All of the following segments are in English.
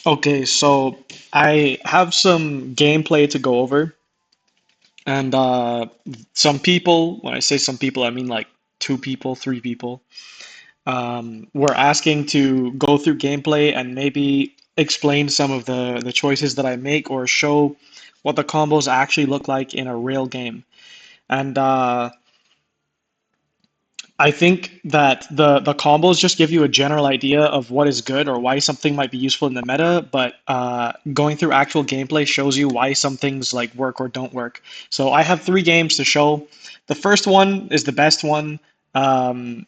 Okay, so I have some gameplay to go over, and some people, when I say some people, I mean like two people, three people, were asking to go through gameplay and maybe explain some of the choices that I make or show what the combos actually look like in a real game. And I think that the combos just give you a general idea of what is good or why something might be useful in the meta, but going through actual gameplay shows you why some things like work or don't work. So I have three games to show. The first one is the best one. Um,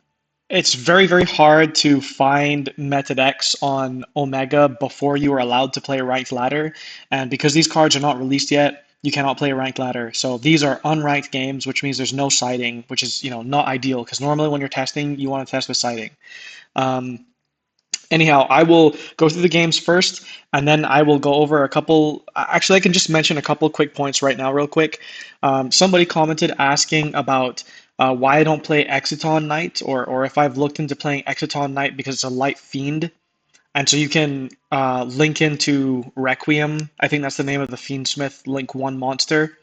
it's very, very hard to find meta decks on Omega before you are allowed to play ranked ladder. And because these cards are not released yet, you cannot play ranked ladder. So these are unranked games, which means there's no siding, which is, not ideal because normally when you're testing, you want to test with siding. Um, Anyhow, I will go through the games first, and then I will go over a couple. Actually, I can just mention a couple quick points right now, real quick. Somebody commented asking about why I don't play Exiton Knight, or if I've looked into playing Exiton Knight because it's a light fiend, and so you can link into Requiem. I think that's the name of the Fiendsmith Link 1 monster.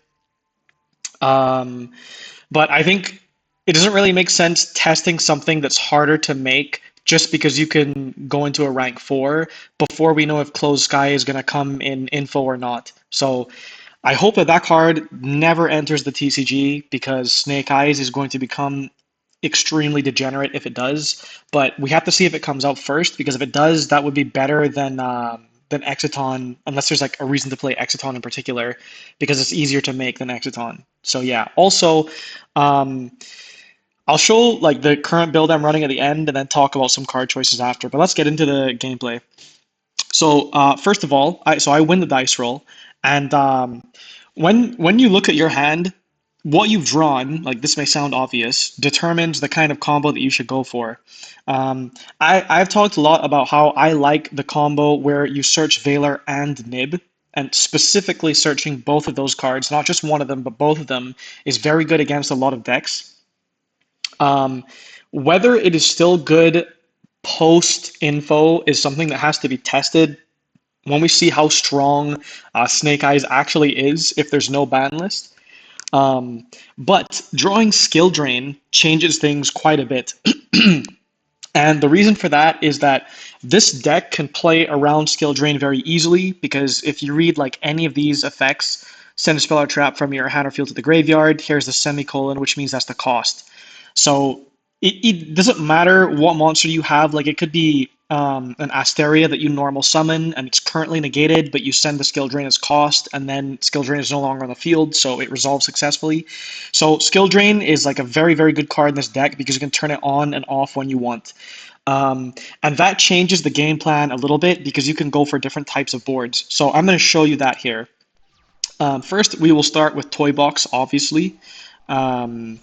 Um, but I think it doesn't really make sense testing something that's harder to make just because you can go into a rank 4 before we know if Closed Sky is going to come in info or not. So I hope that that card never enters the TCG because Snake Eyes is going to become extremely degenerate if it does. But we have to see if it comes out first because if it does, that would be better than Exiton, unless there's like a reason to play Exiton in particular, because it's easier to make than Exiton. So yeah. Also, um, I'll show like the current build I'm running at the end, and then talk about some card choices after. But let's get into the gameplay. So first of all, I win the dice roll, and when you look at your hand, what you've drawn, like this may sound obvious, determines the kind of combo that you should go for. I've talked a lot about how I like the combo where you search Valor and Nib, and specifically searching both of those cards, not just one of them, but both of them, is very good against a lot of decks. Um, Whether it is still good post info is something that has to be tested when we see how strong Snake Eyes actually is if there's no ban list. But drawing skill drain changes things quite a bit. And the reason for that is that this deck can play around skill drain very easily because if you read like any of these effects, send a spell or trap from your hand or field to the graveyard, here's the semicolon, which means that's the cost. So it doesn't matter what monster you have. Like it could be an Asteria that you normal summon and it's currently negated, but you send the skill drain as cost, and then skill drain is no longer on the field, so it resolves successfully. So skill drain is like a very, very good card in this deck because you can turn it on and off when you want. And that changes the game plan a little bit because you can go for different types of boards. So I'm going to show you that here. First, we will start with Toy Box, obviously. Um,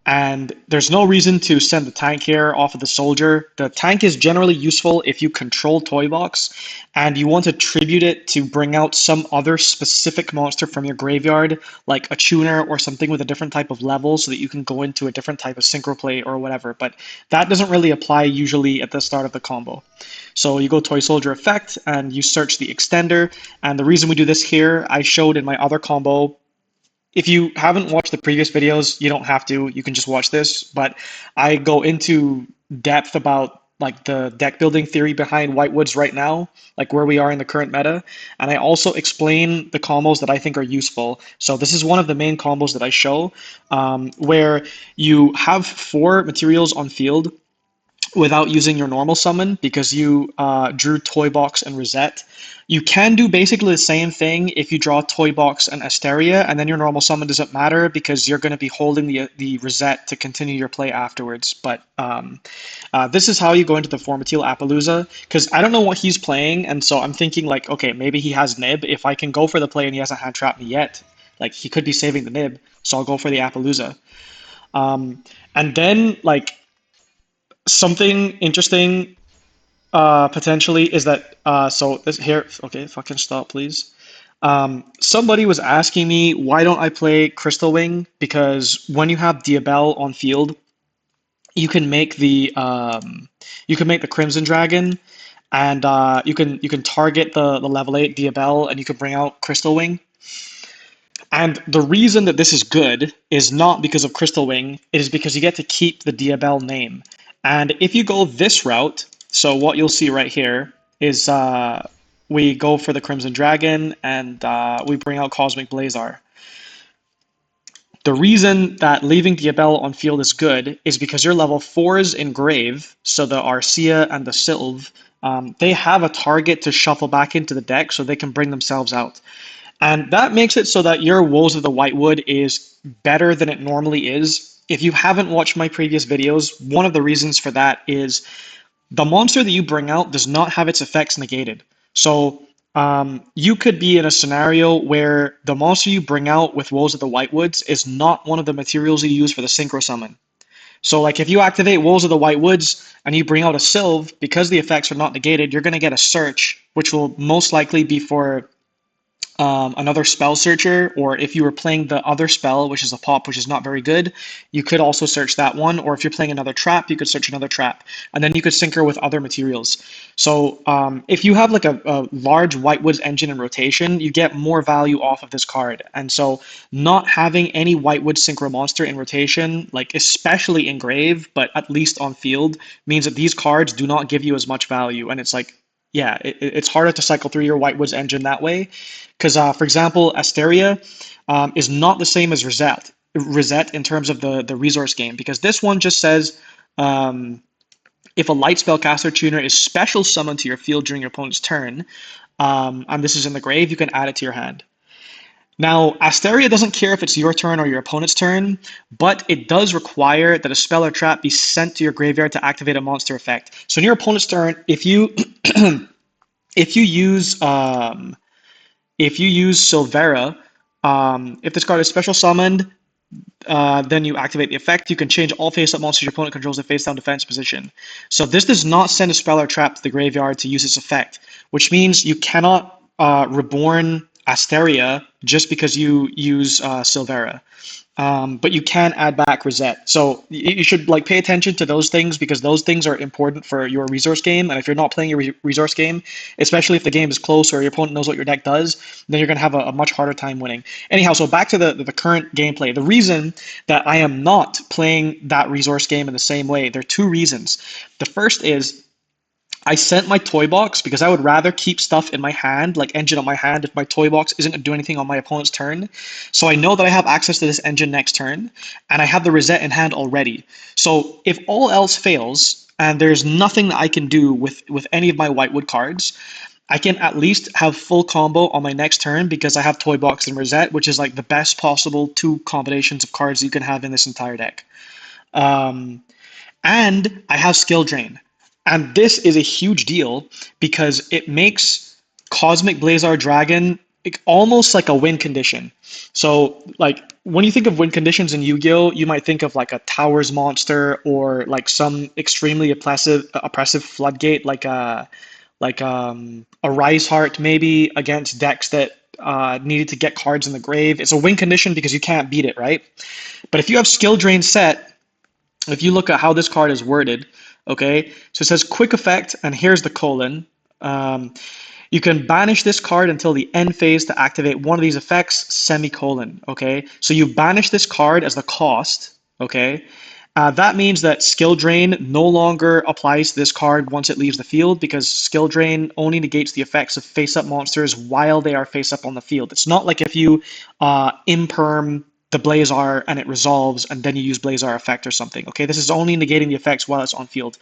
and there's no reason to send the tank here off of the soldier. The tank is generally useful if you control Toy Box and you want to tribute it to bring out some other specific monster from your graveyard, like a tuner or something with a different type of level so that you can go into a different type of synchro play or whatever. But that doesn't really apply usually at the start of the combo. So you go Toy Soldier effect and you search the extender. And the reason we do this here, I showed in my other combo. If you haven't watched the previous videos, you don't have to. You can just watch this. But I go into depth about like the deck building theory behind Whitewoods right now, like where we are in the current meta. And I also explain the combos that I think are useful. So this is one of the main combos that I show, where you have four materials on field without using your normal summon because you drew Toy Box and Reset. You can do basically the same thing if you draw Toy Box and Asteria, and then your normal summon doesn't matter because you're going to be holding the Reset to continue your play afterwards. But this is how you go into the Formatil Appaloosa because I don't know what he's playing, and so I'm thinking like, okay, maybe he has Nib. If I can go for the play and he hasn't hand trapped me yet, like he could be saving the Nib, so I'll go for the Appaloosa. And then like something interesting potentially is that so this here, okay, fucking stop please. Somebody was asking me why don't I play Crystal Wing, because when you have Diabel on field, you can make the Crimson Dragon, and you can target the level 8 Diabell, and you can bring out Crystal Wing. And the reason that this is good is not because of Crystal Wing, it is because you get to keep the Diabell name. And if you go this route, so what you'll see right here is we go for the Crimson Dragon, and we bring out Cosmic Blazar. The reason that leaving Diabell on field is good is because your level 4s in Grave, so the Arcia and the Sylve, they have a target to shuffle back into the deck so they can bring themselves out. And that makes it so that your Woes of the Whitewood is better than it normally is. If you haven't watched my previous videos, one of the reasons for that is the monster that you bring out does not have its effects negated. So you could be in a scenario where the monster you bring out with Woes of the Whitewoods is not one of the materials you use for the Synchro Summon. So like if you activate Woes of the Whitewoods and you bring out a Sylve, because the effects are not negated, you're going to get a Search, which will most likely be for another spell searcher, or if you were playing the other spell, which is a pop, which is not very good, you could also search that one. Or if you're playing another trap, you could search another trap, and then you could synchro with other materials. So if you have like a large Whitewoods engine in rotation, you get more value off of this card. And so not having any Whitewood synchro monster in rotation, like especially in Grave, but at least on field, means that these cards do not give you as much value. And it's like, yeah, it's harder to cycle through your Whitewoods engine that way. Because, for example, Asteria is not the same as Reset in terms of the resource game, because this one just says if a light spellcaster tuner is special summoned to your field during your opponent's turn, and this is in the grave, you can add it to your hand. Now, Asteria doesn't care if it's your turn or your opponent's turn, but it does require that a spell or trap be sent to your graveyard to activate a monster effect. So in your opponent's turn, if you if you use Silvera, if this card is special summoned, then you activate the effect. You can change all face-up monsters your opponent controls in face-down defense position. So this does not send a spell or trap to the graveyard to use its effect, which means you cannot reborn Asteria just because you use Silvera. But you can add back Reset. So you should like pay attention to those things, because those things are important for your resource game. And if you're not playing your resource game, especially if the game is close or your opponent knows what your deck does, then you're going to have a much harder time winning. Anyhow, so back to the current gameplay. The reason that I am not playing that resource game in the same way, there are two reasons. The first is I sent my toy box because I would rather keep stuff in my hand, like engine on my hand, if my toy box isn't going to do anything on my opponent's turn. So I know that I have access to this engine next turn, and I have the Reset in hand already. So if all else fails, and there's nothing that I can do with any of my Whitewood cards, I can at least have full combo on my next turn because I have toy box and Reset, which is like the best possible two combinations of cards you can have in this entire deck. And I have skill drain. And this is a huge deal because it makes Cosmic Blazar Dragon almost like a win condition. So, like, when you think of win conditions in Yu-Gi-Oh, you might think of like a Towers monster or like some extremely oppressive floodgate, like a Rise Heart maybe against decks that needed to get cards in the grave. It's a win condition because you can't beat it, right? But if you have skill drain set, if you look at how this card is worded, okay, so it says quick effect, and here's the colon. You can banish this card until the end phase to activate one of these effects, semicolon, okay? So you banish this card as the cost, okay? That means that skill drain no longer applies to this card once it leaves the field, because skill drain only negates the effects of face-up monsters while they are face-up on the field. It's not like if you imperm the Blazar and it resolves and then you use Blazar effect or something. Okay, this is only negating the effects while it's on field.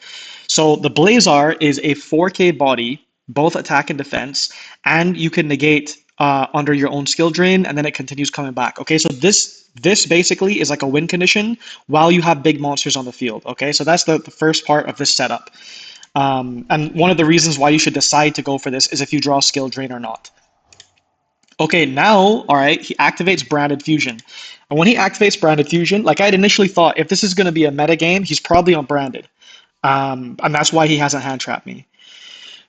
So the Blazar is a 4K body, both attack and defense, and you can negate under your own skill drain, and then it continues coming back. Okay, so this basically is like a win condition while you have big monsters on the field. Okay, so that's the first part of this setup. And one of the reasons why you should decide to go for this is if you draw skill drain or not. Okay, now, all right, he activates Branded Fusion. And when he activates Branded Fusion, like I had initially thought, if this is going to be a meta game, he's probably on Branded. And that's why he hasn't hand trapped me.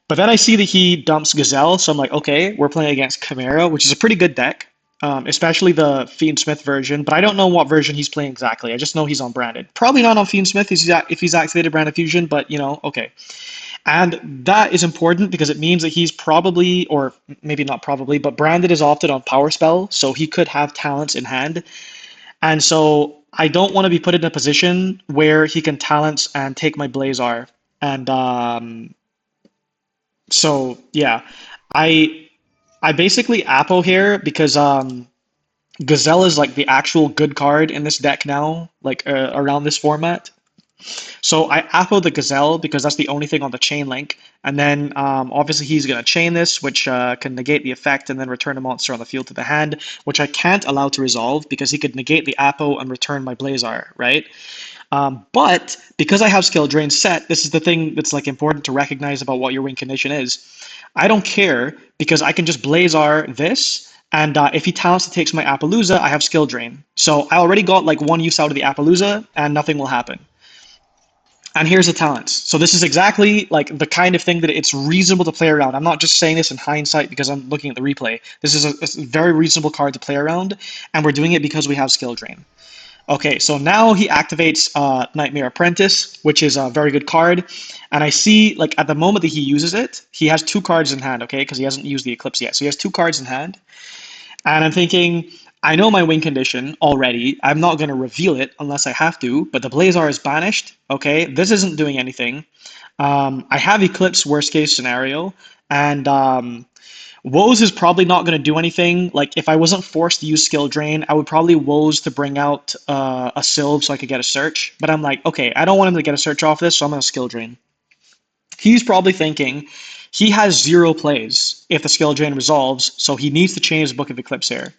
But then I see that he dumps Gazelle, so I'm like, okay, we're playing against Chimera, which is a pretty good deck, especially the Fiend Smith version. But I don't know what version he's playing exactly. I just know he's on Branded. Probably not on Fiend Smith if he's activated Branded Fusion, but, you know, okay. And that is important because it means that he's probably, or maybe not probably, but Branded is often on Power Spell, so he could have talents in hand. And so I don't want to be put in a position where he can talents and take my Blazar. And so yeah, I I basically Apo here because Gazelle is like the actual good card in this deck now, like around this format. So I Apo the Gazelle because that's the only thing on the chain link. And then obviously he's going to chain this, which can negate the effect and then return a monster on the field to the hand, which I can't allow to resolve because he could negate the Apo and return my Blazar, right? But because I have skill drain set, this is the thing that's like important to recognize about what your win condition is. I don't care because I can just Blazar this, and if he talents to takes my Appaloosa, I have skill drain. So I already got like one use out of the Appaloosa, and nothing will happen. And here's the talents. So this is exactly like the kind of thing that it's reasonable to play around. I'm not just saying this in hindsight because I'm looking at the replay. This is a very reasonable card to play around, and we're doing it because we have skill drain. Okay, so now he activates Nightmare Apprentice, which is a very good card. And I see, like, at the moment that he uses it, he has two cards in hand, okay, because he hasn't used the Eclipse yet. So he has two cards in hand. And I'm thinking, I know my win condition already. I'm not going to reveal it unless I have to, but the Blazar is banished, okay? This isn't doing anything. I have Eclipse, worst case scenario. And Woes is probably not going to do anything. Like, if I wasn't forced to use Skill Drain, I would probably Woes to bring out a Sylve so I could get a search. But I'm like, okay, I don't want him to get a search off this, so I'm going to Skill Drain. He's probably thinking he has zero plays if the Skill Drain resolves, so he needs to change the Book of Eclipse here.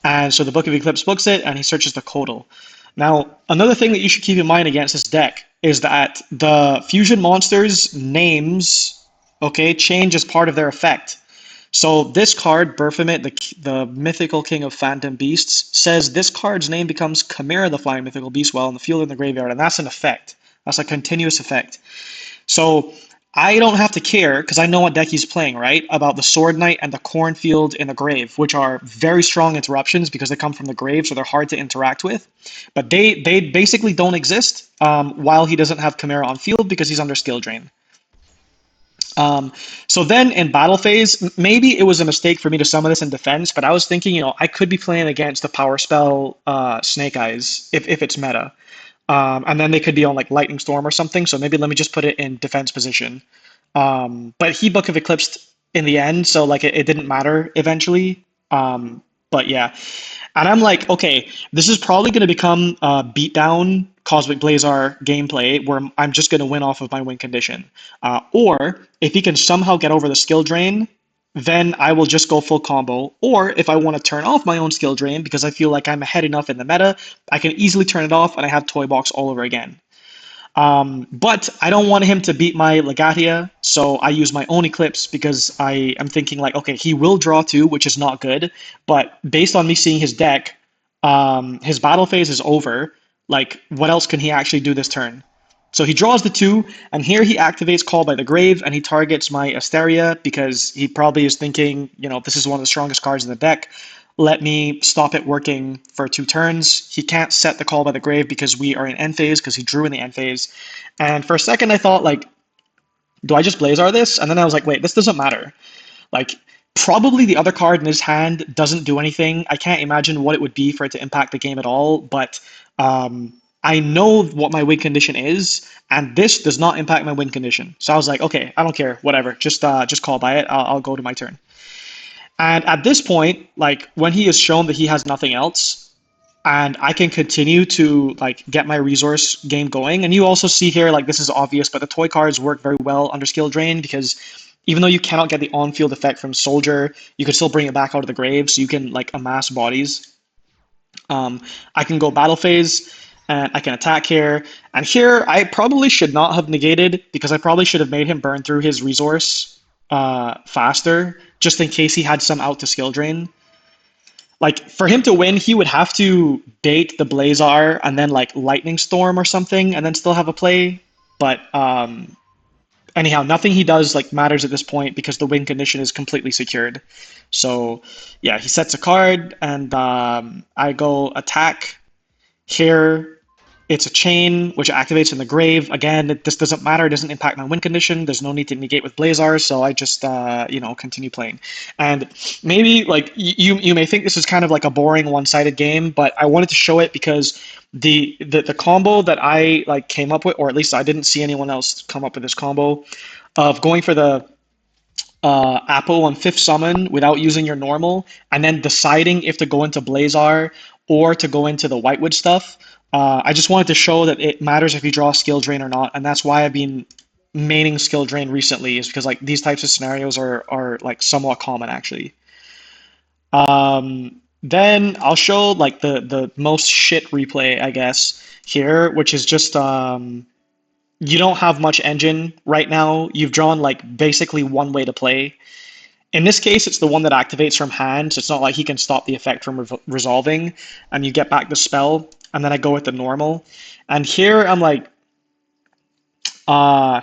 And so the Book of Eclipse books it, and he searches the Codal. Now, another thing that you should keep in mind against this deck is that the fusion monsters' names, okay, change as part of their effect. So this card, Berfamit, the mythical king of phantom beasts, says this card's name becomes Chimera, the flying mythical beast, while in the field in the graveyard, and that's an effect. That's a continuous effect. So I don't have to care because I know what deck he's playing, right? About the Sword Knight and the Cornfield in the Grave, which are very strong interruptions because they come from the grave, so they're hard to interact with. But they basically don't exist while he doesn't have Chimera on field because he's under skill drain. So then in battle phase, maybe it was a mistake for me to summon this in defense, but I was thinking, I could be playing against the power spell Snake Eyes if it's meta. And then they could be on like Lightning Storm or something. So maybe let me just put it in defense position. But he Book of Eclipsed in the end, so like it didn't matter eventually. But yeah. And I'm like, okay, this is probably going to become a beatdown Cosmic Blazar gameplay where I'm just going to win off of my win condition. Or if he can somehow get over the skill drain, then I will just go full combo. Or if I want to turn off my own skill drain because I feel like I'm ahead enough in the meta, I can easily turn it off and I have Toy Box all over again. But I don't want him to beat my Legatia, so I use my own Eclipse because I am thinking like, okay, he will draw two, which is not good. But based on me seeing his deck, his battle phase is over. Like, what else can he actually do this turn? So he draws the two, and here he activates Call by the Grave, and he targets my Asteria because he probably is thinking, this is one of the strongest cards in the deck. Let me stop it working for two turns. He can't set the Call by the Grave because we are in end phase because he drew in the end phase. And for a second, I thought, like, do I just Blazar this? And then I was like, wait, this doesn't matter. Like, probably the other card in his hand doesn't do anything. I can't imagine what it would be for it to impact the game at all, but I know what my win condition is, and this does not impact my win condition. So I was like, okay, I don't care, whatever. Just call by it. I'll go to my turn. And at this point, like when he has shown that he has nothing else, and I can continue to like get my resource game going. And you also see here, like this is obvious, but the toy cards work very well under skill drain because even though you cannot get the on-field effect from Soldier, you can still bring it back out of the grave, so you can like amass bodies. I can go battle phase, and I can attack here. And here, I probably should not have negated because I probably should have made him burn through his resource faster, just in case he had some out to skill drain. Like, for him to win, he would have to bait the Blazar and then, like, Lightning Storm or something, and then still have a play. But anyhow, nothing he does, like, matters at this point because the win condition is completely secured. So, yeah, he sets a card, and I go attack here. It's a chain which activates in the grave. Again, this doesn't matter. It doesn't impact my win condition. There's no need to negate with Blazar, so I just continue playing. And maybe like you may think this is kind of like a boring one-sided game, but I wanted to show it because the combo that I like came up with, or at least I didn't see anyone else come up with this combo of going for the Apple on fifth summon without using your normal, and then deciding if to go into Blazar or to go into the Whitewood stuff. I just wanted to show that it matters if you draw skill drain or not, and that's why I've been maining skill drain recently, is because like these types of scenarios are like somewhat common actually. Then I'll show like the most shit replay, I guess, here, which is just you don't have much engine right now. You've drawn like basically one way to play. In this case, it's the one that activates from hand, so it's not like he can stop the effect from resolving, and you get back the spell, and then I go with the normal. And here I'm like, uh,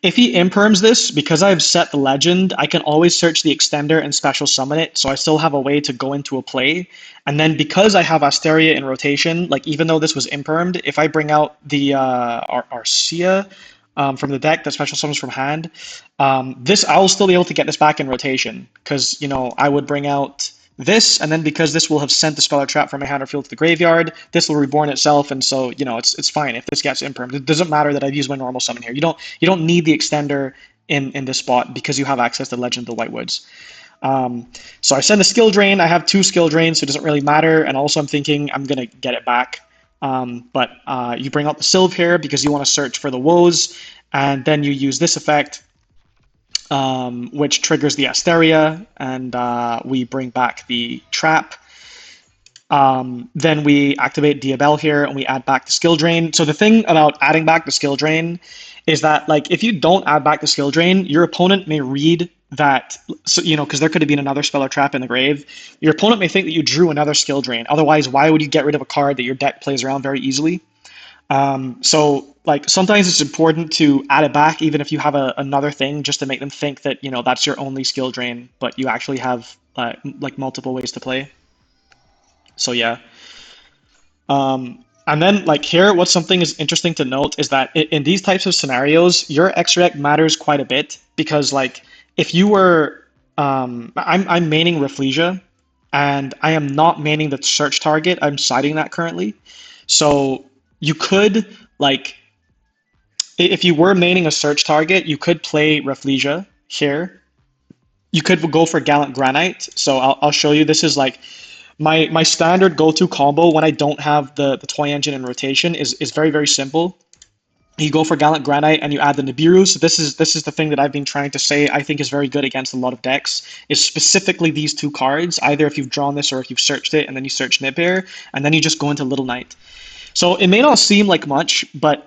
if he imperms this, because I've set the legend, I can always search the extender and special summon it, so I still have a way to go into a play. And then because I have Asteria in rotation, like even though this was impermed, if I bring out the Arcia from the deck that special summons from hand, this I'll still be able to get this back in rotation, because I would bring out this, and then because this will have sent the Speller Trap from my hand or field to the graveyard, this will reborn itself, and so it's fine if this gets impermed. It doesn't matter that I've used my normal summon here. You don't need the extender in this spot because you have access to Legend of the Whitewoods. So I send a skill drain. I have two skill drains, so it doesn't really matter. And also I'm thinking I'm gonna get it back. But you bring out the Sylve here because you want to search for the woes, and then you use this effect, which triggers the Asteria, and we bring back the trap. Then we activate Diabell here, and we add back the skill drain. So the thing about adding back the skill drain is that, like, if you don't add back the skill drain, your opponent may read that, so, because there could have been another spell or trap in the grave. Your opponent may think that you drew another skill drain. Otherwise, why would you get rid of a card that your deck plays around very easily? So like sometimes it's important to add it back, even if you have another thing, just to make them think that that's your only skill drain, but you actually have like multiple ways to play. So yeah. And then like here, what's something is interesting to note is that in these types of scenarios, your extra deck matters quite a bit because like if you were, I'm maining Rafflesia, and I am not maining the search target. I'm siding that currently. So you could like if you were maining a search target, you could play Rafflesia here. You could go for Gallant Granite. So I'll show you. This is like my standard go-to combo when I don't have the toy engine in rotation is very, very simple. You go for Gallant Granite and you add the Nibiru. So this is the thing that I've been trying to say I think is very good against a lot of decks, is specifically these two cards, either if you've drawn this or if you've searched it and then you search Nibir, and then you just go into Little Knight. So it may not seem like much, but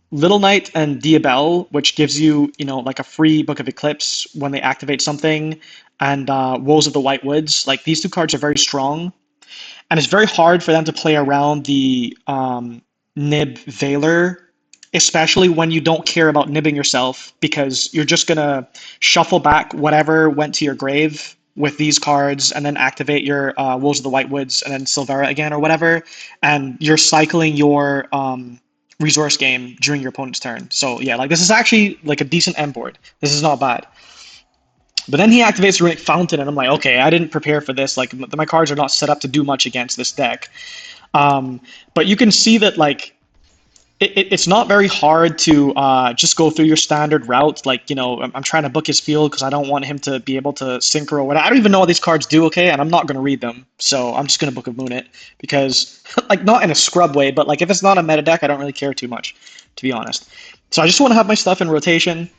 Little Knight and Diabell, which gives you, like a free Book of Eclipse when they activate something, and Woes of the White Woods, like these two cards are very strong, and it's very hard for them to play around the Nib Veiler, especially when you don't care about nibbing yourself, because you're just gonna shuffle back whatever went to your grave with these cards and then activate your Wolves of the White Woods and then Silvera again or whatever, and you're cycling your resource game during your opponent's turn. So yeah, like this is actually like a decent end board. This is not bad. But then he activates Runic Fountain, and I'm like, okay, I didn't prepare for this. Like my cards are not set up to do much against this deck. But you can see that like it's not very hard to just go through your standard route. Like, I'm trying to book his field because I don't want him to be able to synchro or whatever. I don't even know what these cards do, okay? And I'm not going to read them. So I'm just going to Book of Moon it because, like, not in a scrub way, but, like, if it's not a meta deck, I don't really care too much, to be honest. So I just want to have my stuff in rotation.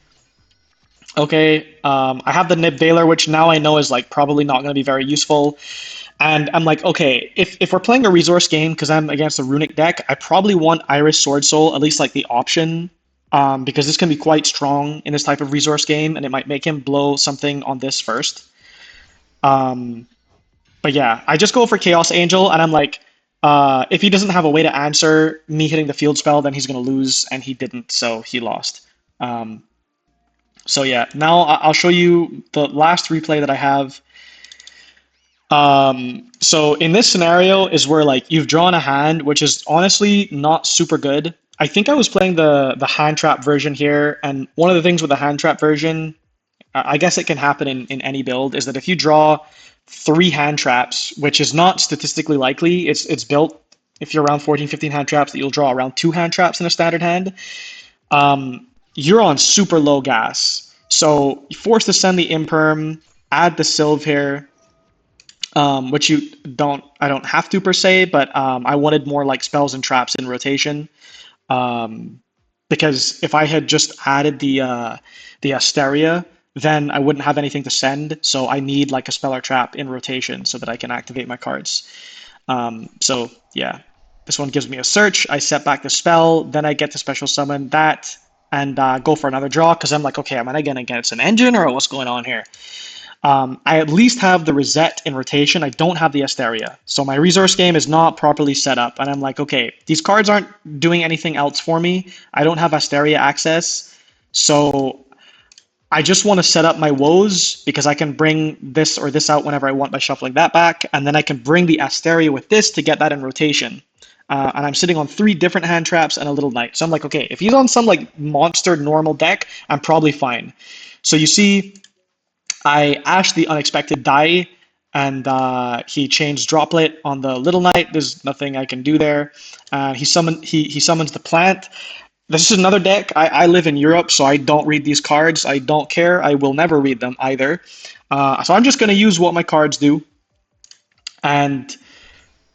Okay, I have the Nib Veiler, which now I know is, like, probably not going to be very useful. And I'm like, okay, if we're playing a resource game, because I'm against a Runic deck, I probably want Iris Sword Soul, at least like the option, because this can be quite strong in this type of resource game, and it might make him blow something on this first. Um, but yeah, I just go for Chaos Angel, and I'm like, if he doesn't have a way to answer me hitting the field spell, then he's going to lose, and he didn't, so he lost. Um, so yeah, now I'll show you the last replay that I have. So in this scenario is where like you've drawn a hand, which is honestly not super good. I think I was playing the hand trap version here, and one of the things with the hand trap version, I guess it can happen in any build, is that if you draw three hand traps, which is not statistically likely, it's built if you're around 14, 15 hand traps that you'll draw around two hand traps in a standard hand. You're on super low gas. So you force to send the imperm, add the Sylve here, which I don't have to per se, but I wanted more like spells and traps in rotation. Um, because if I had just added the Asteria, then I wouldn't have anything to send. So I need like a spell or trap in rotation so that I can activate my cards. So yeah, this one gives me a search. I set back the spell, then I get to special summon that and go for another draw because I'm like, okay, am I gonna get an engine or what's going on here? I at least have the Reset in rotation. I don't have the Asteria. So my resource game is not properly set up. And I'm like, okay, these cards aren't doing anything else for me. I don't have Asteria access. So I just want to set up my woes because I can bring this or this out whenever I want by shuffling that back. And then I can bring the Asteria with this to get that in rotation. And I'm sitting on three different hand traps and a little knight. So I'm like, okay, if he's on some like monster normal deck, I'm probably fine. So you see, I ashed the unexpected die, and he changed droplet on the little knight. There's nothing I can do there. He summons the plant. This is another deck. I live in Europe, so I don't read these cards. I don't care. I will never read them either. So I'm just going to use what my cards do. And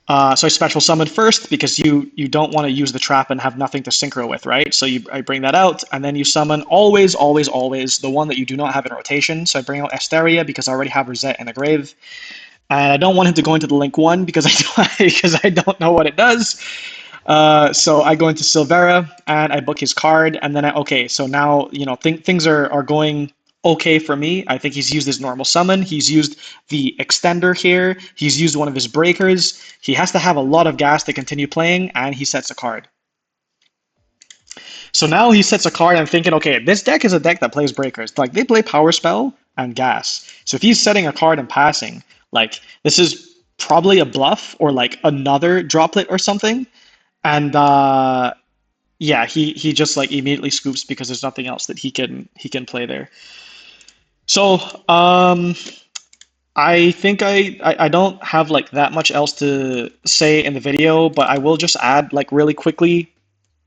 so I special summon first because you don't want to use the trap and have nothing to synchro with, right? So I bring that out, and then you summon always, always, always the one that you do not have in rotation. So I bring out Asteria because I already have Reset in the grave. And I don't want him to go into the Link 1 because because I don't know what it does. So I go into Silvera and I book his card, and then okay, so now things are going okay for me. I think he's used his normal summon. He's used the extender here. He's used one of his breakers. He has to have a lot of gas to continue playing, and he sets a card. So now he sets a card. I'm thinking, okay, this deck is a deck that plays breakers. Like they play Power Spell and Gas. So if he's setting a card and passing, like this is probably a bluff or like another droplet or something. And yeah, he just like immediately scoops because there's nothing else that he can play there. So I think I don't have like that much else to say in the video, but I will just add like really quickly,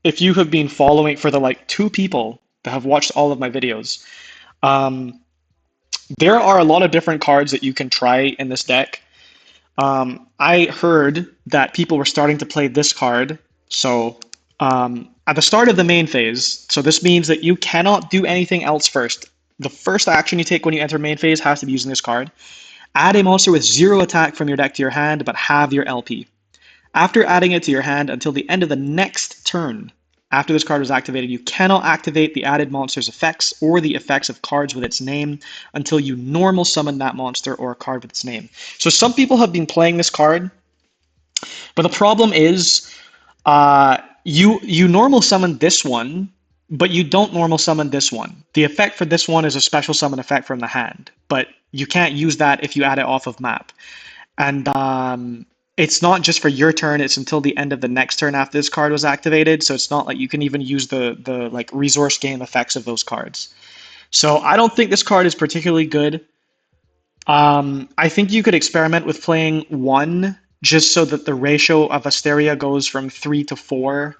if you have been following for the like two people that have watched all of my videos, um, there are a lot of different cards that you can try in this deck. I heard that people were starting to play this card. So at the start of the main phase, so this means that you cannot do anything else first. The first action you take when you enter main phase has to be using this card. Add a monster with 0 attack from your deck to your hand, but have your LP. After adding it to your hand until the end of the next turn, after this card was activated, you cannot activate the added monster's effects or the effects of cards with its name until you normal summon that monster or a card with its name. So some people have been playing this card, but the problem is you normal summon this one, but you don't normal summon this one. The effect for this one is a special summon effect from the hand, but you can't use that if you add it off of map. And it's not just for your turn, it's until the end of the next turn after this card was activated, so it's not like you can even use the like resource game effects of those cards. So I don't think this card is particularly good. I think you could experiment with playing one just so that the ratio of Asteria goes from 3 to 4.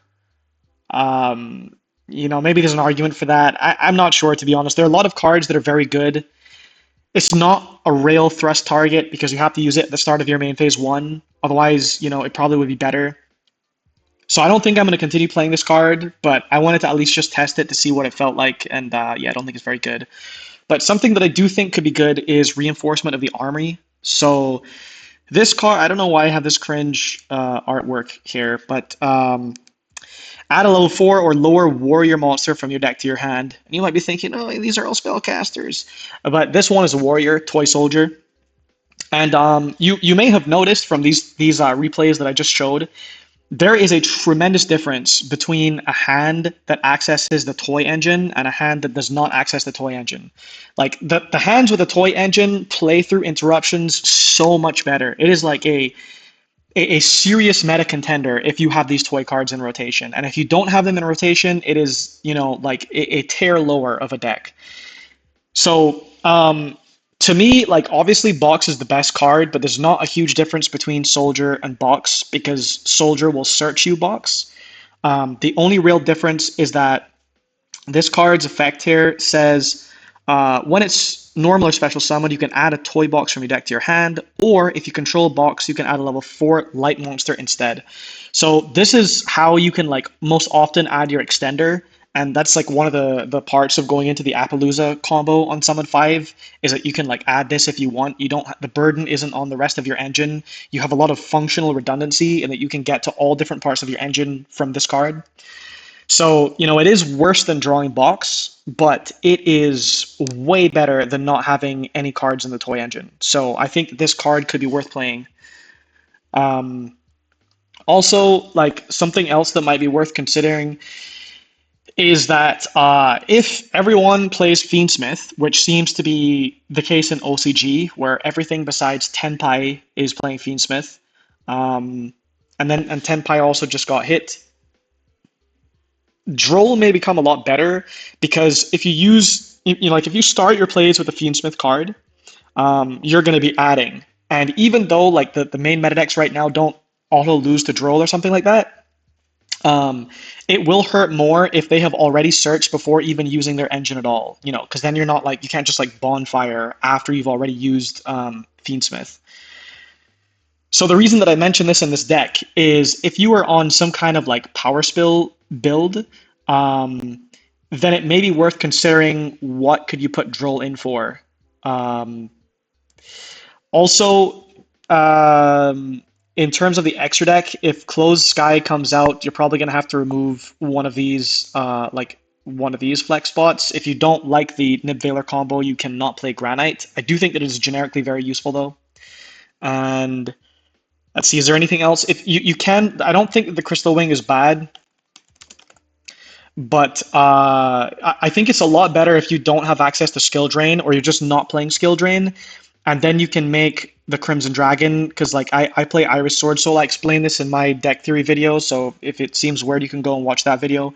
Maybe there's an argument for that. I'm not sure, to be honest. There are a lot of cards that are very good. It's not a rail thrust target because you have to use it at the start of your main phase 1. Otherwise, it probably would be better. So I don't think I'm going to continue playing this card, but I wanted to at least just test it to see what it felt like. And yeah, I don't think it's very good. But something that I do think could be good is Reinforcement of the Armory. So this card, I don't know why I have this cringe artwork here, but add a level 4 or lower warrior monster from your deck to your hand. And you might be thinking, oh, these are all spellcasters. But this one is a warrior, toy soldier. And you may have noticed from these replays that I just showed there is a tremendous difference between a hand that accesses the toy engine and a hand that does not access the toy engine. Like the hands with the toy engine play through interruptions so much better. It is like a serious meta contender if you have these toy cards in rotation. And if you don't have them in rotation, it is, like a tier lower of a deck. So, to me, like obviously Box is the best card, but there's not a huge difference between Soldier and Box because Soldier will search you Box. The only real difference is that this card's effect here says when it's normal or special summon, you can add a toy box from your deck to your hand, or if you control box, you can add a level 4 light monster instead. So this is how you can like most often add your extender, and that's like one of the parts of going into the Appaloosa combo on Summon 5 is that you can like add this if you want. You don't the burden isn't on the rest of your engine. You have a lot of functional redundancy, and that you can get to all different parts of your engine from this card. So, it is worse than drawing box, but it is way better than not having any cards in the toy engine. So I think this card could be worth playing. Um, Also, like something else that might be worth considering is that if everyone plays Fiendsmith, which seems to be the case in OCG, where everything besides Tenpai is playing Fiendsmith, um, and Tenpai also just got hit. Droll may become a lot better because if you use, like if you start your plays with a Fiendsmith card, you're going to be adding. And even though like the main meta decks right now don't auto lose to Droll or something like that, um, it will hurt more if they have already searched before even using their engine at all, because then you're not like, you can't just like bonfire after you've already used Fiendsmith. So the reason that I mention this in this deck is if you are on some kind of like power spill build, um, then it may be worth considering what could you put Droll in for. Um, Also, in terms of the extra deck, if Closed Sky comes out, you're probably going to have to remove one of these flex spots. If you don't like the Nib Veiler combo, you cannot play Granite. I do think that it is generically very useful though. And let's see, is there anything else? If you can, I don't think the Crystal Wing is bad, but I think it's a lot better if you don't have access to Skill Drain or you're just not playing Skill Drain, and then you can make the Crimson Dragon, because like I play Iris Sword Soul. I explained this in my deck theory video, so if it seems weird, you can go and watch that video.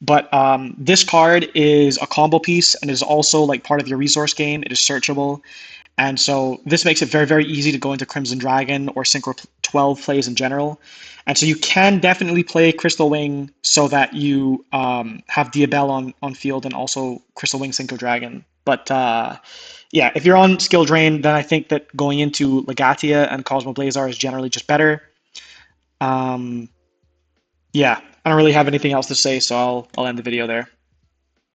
But this card is a combo piece and is also like part of your resource gain. It is searchable. And so this makes it very, very easy to go into Crimson Dragon or Synchro 12 plays in general. And so you can definitely play Crystal Wing so that you have Diabell on field and also Crystal Wing Synchro Dragon. But yeah, if you're on Skill Drain, then I think that going into Legatia and Cosmo Blazar is generally just better. Um, yeah, I don't really have anything else to say, so I'll end the video there.